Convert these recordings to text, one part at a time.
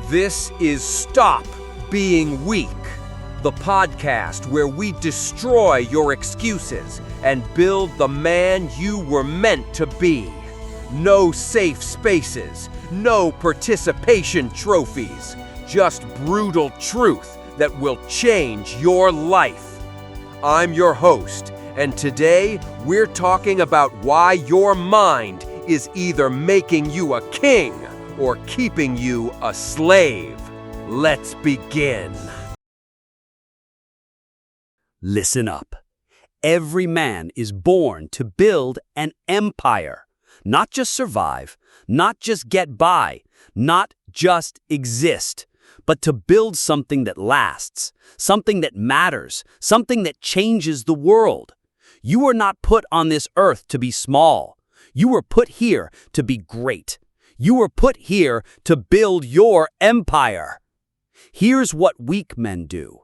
This is Stop Being Weak, the podcast where we destroy your excuses and build the man you were meant to be. No safe spaces, no participation trophies, just brutal truth that will change your life. I'm your host, and today we're talking about why your mind is either making you a king or keeping you a slave. Let's begin. Listen up. Every man is born to build an empire. Not just survive, not just get by, not just exist, but to build something that lasts, something that matters, something that changes the world. You were not put on this earth to be small. You were put here to be great. You were put here to build your empire. Here's what weak men do.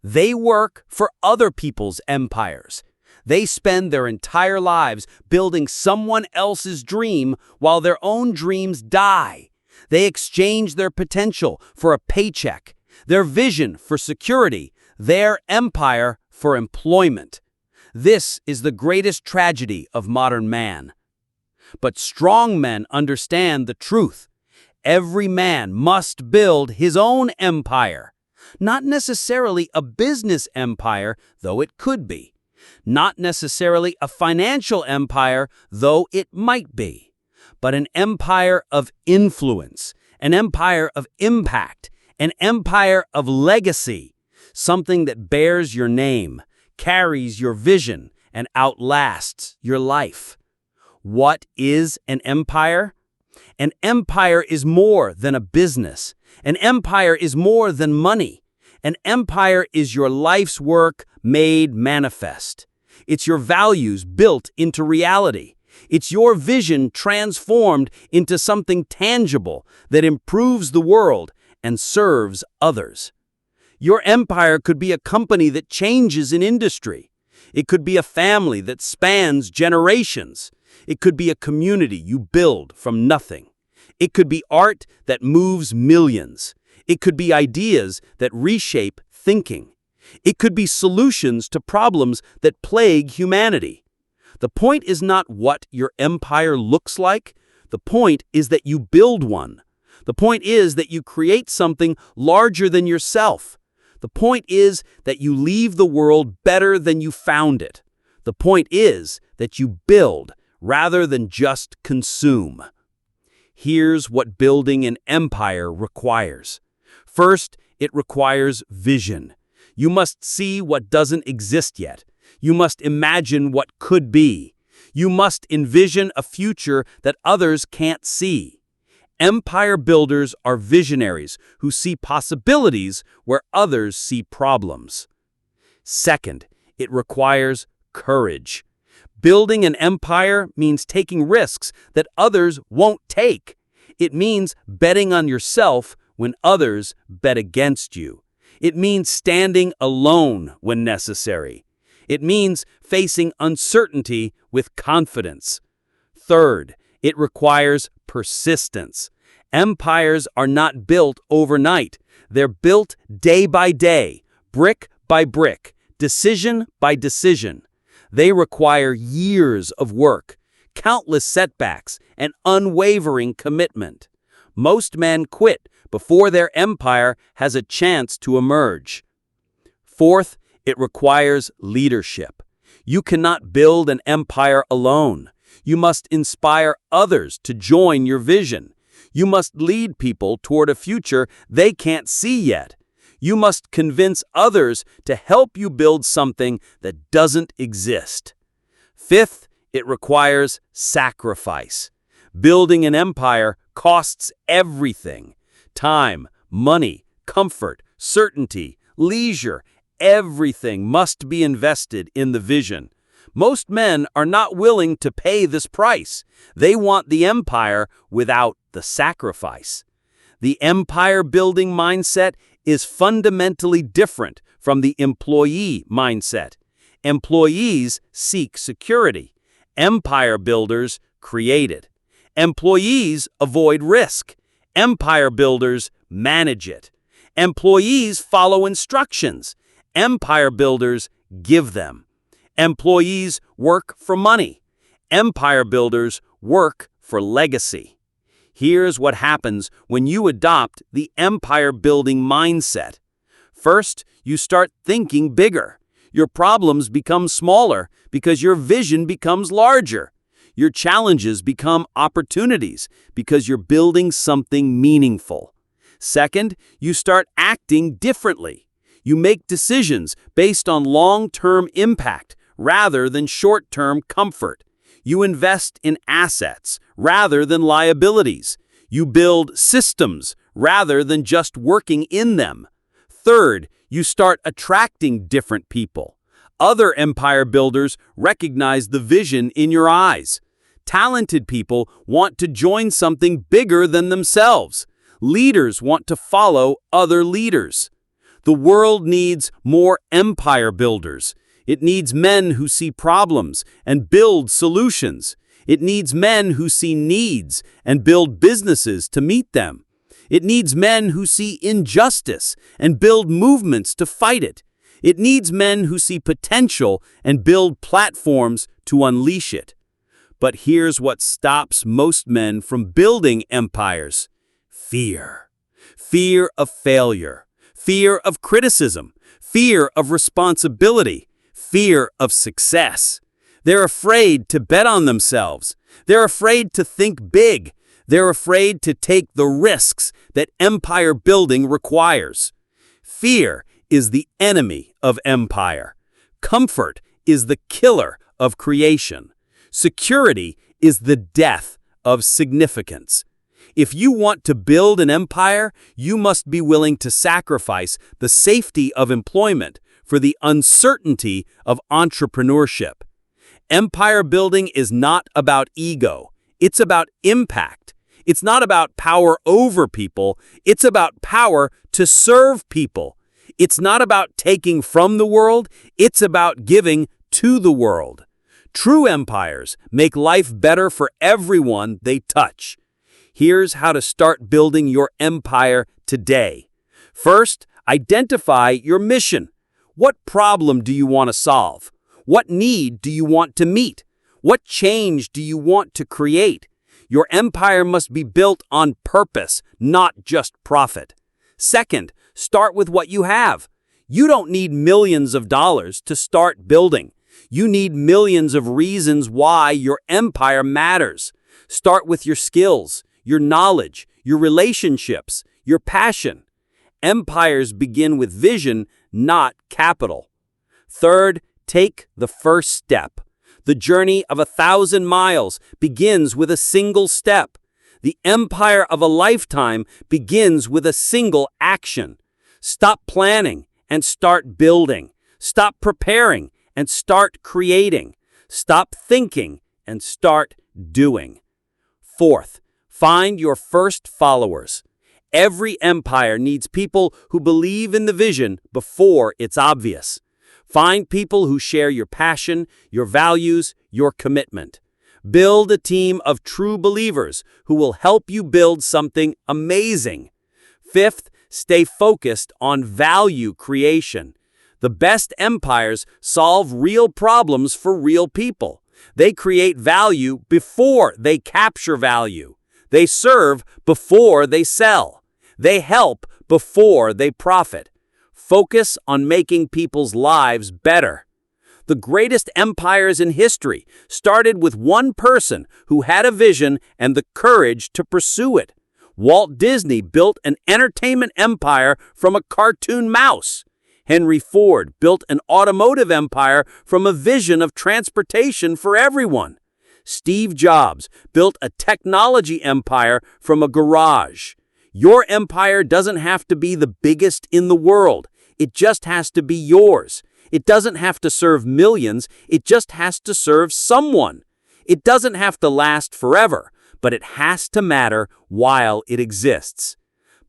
They work for other people's empires. They spend their entire lives building someone else's dream while their own dreams die. They exchange their potential for a paycheck, their vision for security, their empire for employment. This is the greatest tragedy of modern man. But strong men understand the truth. Every man must build his own empire. Not necessarily a business empire, though it could be. Not necessarily a financial empire, though it might be. But an empire of influence, an empire of impact, an empire of legacy. Something that bears your name, carries your vision, and outlasts your life. What is an empire? An empire is more than a business. An empire is more than money. An empire is your life's work made manifest. It's your values built into reality. It's your vision transformed into something tangible that improves the world and serves others. Your empire could be a company that changes an industry. It could be a family that spans generations. It could be a community you build from nothing. It could be art that moves millions. It could be ideas that reshape thinking. It could be solutions to problems that plague humanity. The point is not what your empire looks like. The point is that you build one. The point is that you create something larger than yourself. The point is that you leave the world better than you found it. The point is that you build rather than just consume. Here's what building an empire requires. First, it requires vision. You must see what doesn't exist yet. You must imagine what could be. You must envision a future that others can't see. Empire builders are visionaries who see possibilities where others see problems. Second, it requires courage. Building an empire means taking risks that others won't take. It means betting on yourself when others bet against you. It means standing alone when necessary. It means facing uncertainty with confidence. Third, it requires persistence. Empires are not built overnight. They're built day by day, brick by brick, decision by decision. They require years of work, countless setbacks, and unwavering commitment. Most men quit before their empire has a chance to emerge. Fourth, it requires leadership. You cannot build an empire alone. You must inspire others to join your vision. You must lead people toward a future they can't see yet. You must convince others to help you build something that doesn't exist. Fifth, it requires sacrifice. Building an empire costs everything. Time, money, comfort, certainty, leisure, everything must be invested in the vision. Most men are not willing to pay this price. They want the empire without the sacrifice. The empire-building mindset is fundamentally different from the employee mindset. Employees seek security. Empire builders create it. Employees avoid risk. Empire builders manage it. Employees follow instructions. Empire builders give them. Employees work for money. Empire builders work for legacy. Here's what happens when you adopt the empire-building mindset. First, you start thinking bigger. Your problems become smaller because your vision becomes larger. Your challenges become opportunities because you're building something meaningful. Second, you start acting differently. You make decisions based on long-term impact rather than short-term comfort. You invest in assets rather than liabilities. You build systems rather than just working in them. Third, you start attracting different people. Other empire builders recognize the vision in your eyes. Talented people want to join something bigger than themselves. Leaders want to follow other leaders. The world needs more empire builders. It needs men who see problems and build solutions. It needs men who see needs and build businesses to meet them. It needs men who see injustice and build movements to fight it. It needs men who see potential and build platforms to unleash it. But here's what stops most men from building empires: fear. Fear of failure. Fear of criticism. Fear of responsibility. Fear of success. They're afraid to bet on themselves. They're afraid to think big. They're afraid to take the risks that empire building requires. Fear is the enemy of empire. Comfort is the killer of creation. Security is the death of significance. If you want to build an empire, you must be willing to sacrifice the safety of employment for the uncertainty of entrepreneurship. Empire building is not about ego. It's about impact. It's not about power over people. It's about power to serve people. It's not about taking from the world. It's about giving to the world. True empires make life better for everyone they touch. Here's how to start building your empire today. First, identify your mission. What problem do you want to solve? What need do you want to meet? What change do you want to create? Your empire must be built on purpose, not just profit. Second, start with what you have. You don't need millions of dollars to start building. You need millions of reasons why your empire matters. Start with your skills, your knowledge, your relationships, your passion. Empires begin with vision, not capital. Third, take the first step. The journey of 1,000 miles begins with a single step. The empire of a lifetime begins with a single action. Stop planning and start building. Stop preparing and start creating. Stop thinking and start doing. Fourth, find your first followers. Every empire needs people who believe in the vision before it's obvious. Find people who share your passion, your values, your commitment. Build a team of true believers who will help you build something amazing. Fifth, stay focused on value creation. The best empires solve real problems for real people. They create value before they capture value. They serve before they sell. They help before they profit. Focus on making people's lives better. The greatest empires in history started with one person who had a vision and the courage to pursue it. Walt Disney built an entertainment empire from a cartoon mouse. Henry Ford built an automotive empire from a vision of transportation for everyone. Steve Jobs built a technology empire from a garage. Your empire doesn't have to be the biggest in the world. It just has to be yours. It doesn't have to serve millions. It just has to serve someone. It doesn't have to last forever, but it has to matter while it exists.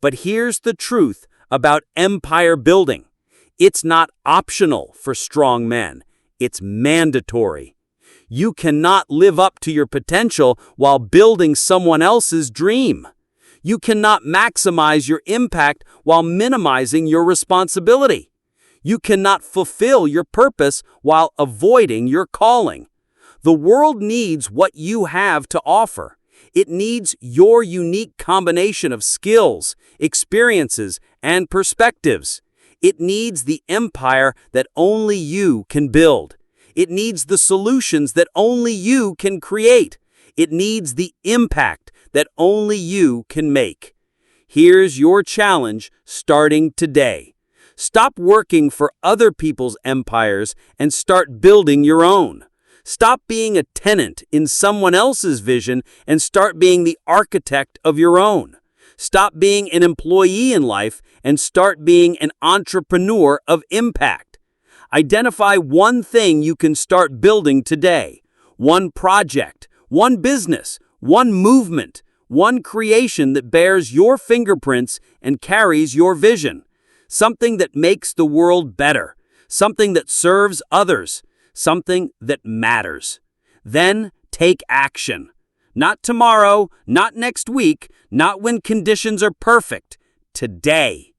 But here's the truth about empire building. It's not optional for strong men. It's mandatory. You cannot live up to your potential while building someone else's dream. You cannot maximize your impact while minimizing your responsibility. You cannot fulfill your purpose while avoiding your calling. The world needs what you have to offer. It needs your unique combination of skills, experiences, and perspectives. It needs the empire that only you can build. It needs the solutions that only you can create. It needs the impact that only you can make. Here's your challenge starting today. Stop working for other people's empires and start building your own. Stop being a tenant in someone else's vision and start being the architect of your own. Stop being an employee in life and start being an entrepreneur of impact. Identify one thing you can start building today. One project, one business, one movement, one creation that bears your fingerprints and carries your vision. Something that makes the world better. Something that serves others. Something that matters. Then take action. Not tomorrow, not next week, not when conditions are perfect. Today.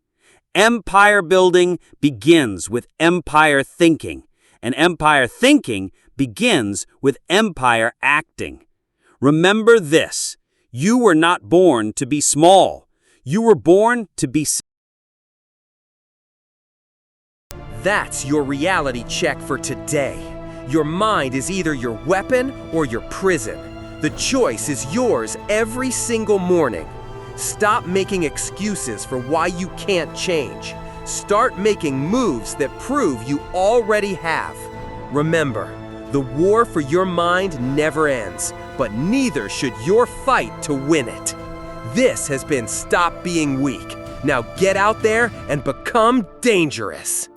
Empire building begins with empire thinking, and empire thinking begins with empire acting. Remember this: you were not born to be small. You were born to be. That's your reality check for today. Your mind is either your weapon or your prison. The choice is yours every single morning. Stop making excuses for why you can't change. Start making moves that prove you already have. Remember, the war for your mind never ends, but neither should your fight to win it. This has been Stop Being Weak. Now get out there and become dangerous.